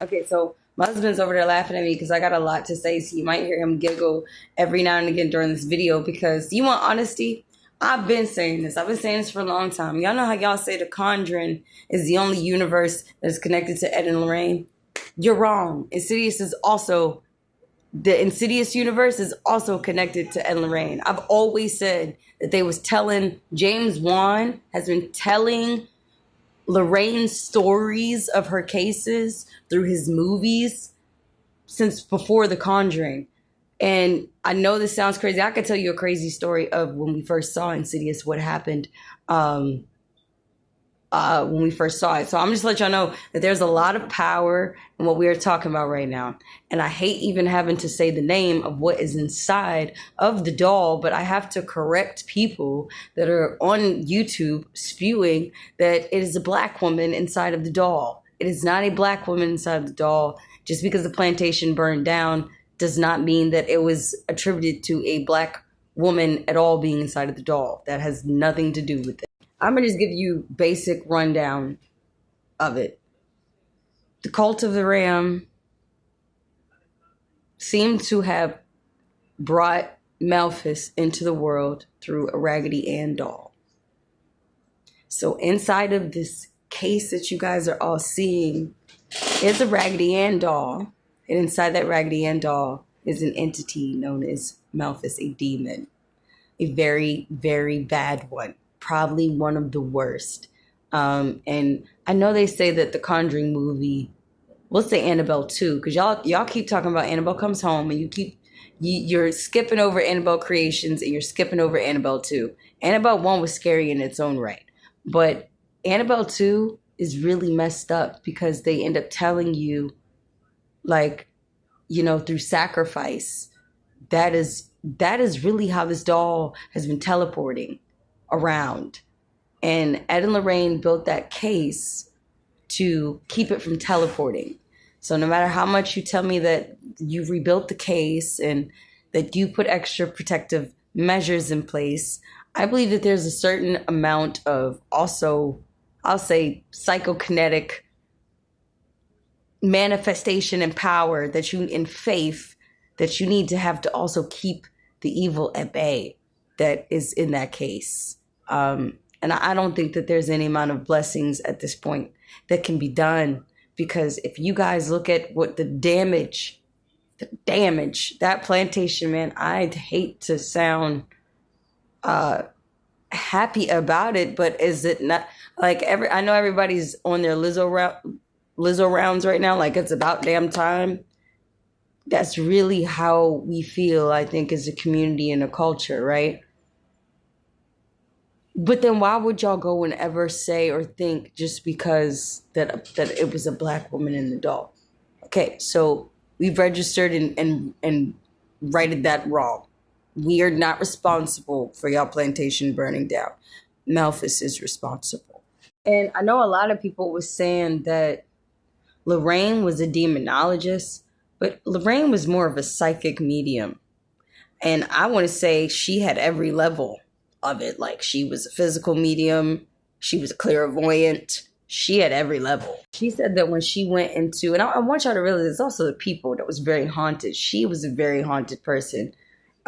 Okay, so my husband's over there laughing at me because I got a lot to say, so you might hear him giggle every now and again during this video because you want honesty? I've been saying this. I've been saying this for a long time. Y'all know how y'all say The Conjuring is the only universe that is connected to Ed and Lorraine? You're wrong. The Insidious universe is also connected to Ed and Lorraine. I've always said that James Wan has been telling Lorraine's stories of her cases through his movies since before The Conjuring. And I know this sounds crazy. I could tell you a crazy story of when we first saw Insidious, what happened. When we first saw it. So I'm just let y'all know that there's a lot of power in what we are talking about right now. And I hate even having to say the name of what is inside of the doll, but I have to correct people that are on YouTube spewing that it is a black woman inside of the doll. It is not a black woman inside of the doll. Just because the plantation burned down does not mean that it was attributed to a black woman at all being inside of the doll. That has nothing to do with it. I'm going to just give you basic rundown of it. The cult of the Ram seemed to have brought Malthus into the world through a Raggedy Ann doll. So inside of this case that you guys are all seeing is a Raggedy Ann doll. And inside that Raggedy Ann doll is an entity known as Malthus, a demon. A very, very bad one. Probably one of the worst. And I know they say that the Conjuring movie, we'll say Annabelle 2, because y'all keep talking about Annabelle Comes Home, and you're skipping over Annabelle Creations and you're skipping over Annabelle 2. Annabelle 1 was scary in its own right. But Annabelle 2 is really messed up because they end up telling you, like, through sacrifice, that is really how this doll has been teleporting around. And Ed and Lorraine built that case to keep it from teleporting. So no matter how much you tell me that you rebuilt the case and that you put extra protective measures in place, I believe that there's a certain amount of also, I'll say, psychokinetic manifestation and power in faith that you need to have to also keep the evil at bay that is in that case. And I don't think that there's any amount of blessings at this point that can be done, because if you guys look at what the damage, that plantation, man, I'd hate to sound happy about it, but is it not like I know everybody's on their Lizzo rounds right now, like it's about damn time. That's really how we feel, I think, as a community and a culture, right? But then why would y'all go and ever say or think just because that it was a black woman in the doll? Okay, so we've registered and righted that wrong. We are not responsible for y'all plantation burning down. Malthus is responsible. And I know a lot of people was saying that Lorraine was a demonologist, but Lorraine was more of a psychic medium. And I want to say she had every level of it. Like, she was a physical medium. She was a clairvoyant. She had every level. She said that when she went into, and I want y'all to realize it's also the people that was very haunted. She was a very haunted person.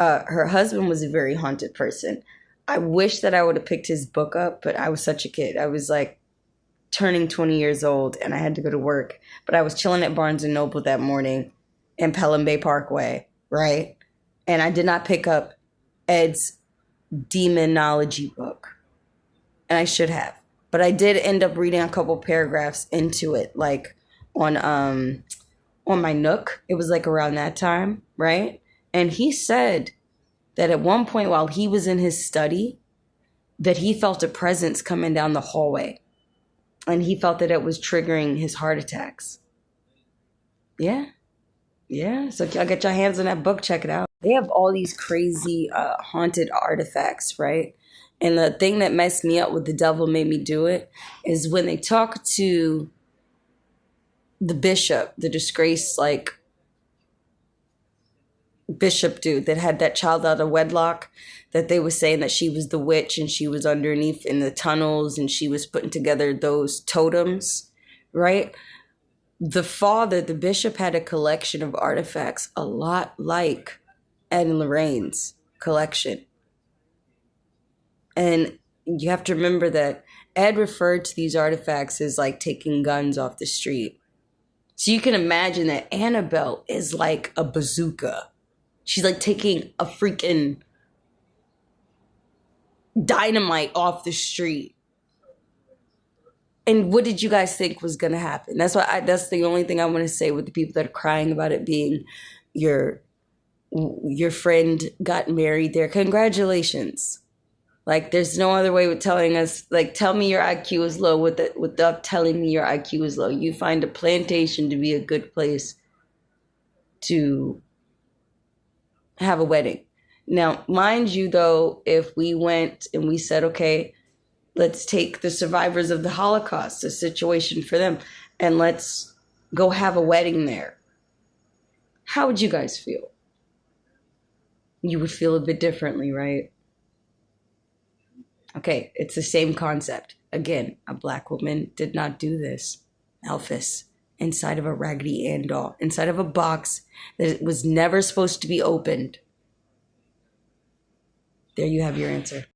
Her husband was a very haunted person. I wish that I would have picked his book up, but I was such a kid. I was like turning 20 years old and I had to go to work. But I was chilling at Barnes & Noble that morning in Pelham Bay Parkway, right? And I did not pick up Ed's demonology book. And I should have. But I did end up reading a couple paragraphs into it, like on my Nook. It was like around that time, right? And he said that at one point while he was in his study, that he felt a presence coming down the hallway. And he felt that it was triggering his heart attacks. Yeah. Yeah. So if y'all get your hands on that book, check it out. They have all these crazy haunted artifacts, right? And the thing that messed me up with The Devil Made Me Do It is when they talk to the bishop, the disgraced, like, bishop dude that had that child out of wedlock, that they were saying that she was the witch and she was underneath in the tunnels and she was putting together those totems, right? the bishop, had a collection of artifacts a lot like Ed and Lorraine's collection. And you have to remember that Ed referred to these artifacts as like taking guns off the street. So you can imagine that Annabelle is like a bazooka. She's like taking a freaking dynamite off the street. And what did you guys think was going to happen? That's the only thing I want to say with the people that are crying about it being your friend got married there. Congratulations. Like, there's no other way with telling us, like, tell me your IQ is low without telling me your IQ is low. You find a plantation to be a good place to have a wedding. Now, mind you, though, if we went and we said, okay, let's take the survivors of the Holocaust, a situation for them, and let's go have a wedding there. How would you guys feel? You would feel a bit differently, right? Okay, it's the same concept. Again, a black woman did not do this. Elvis, inside of a Raggedy Ann doll, inside of a box that was never supposed to be opened. There you have your answer.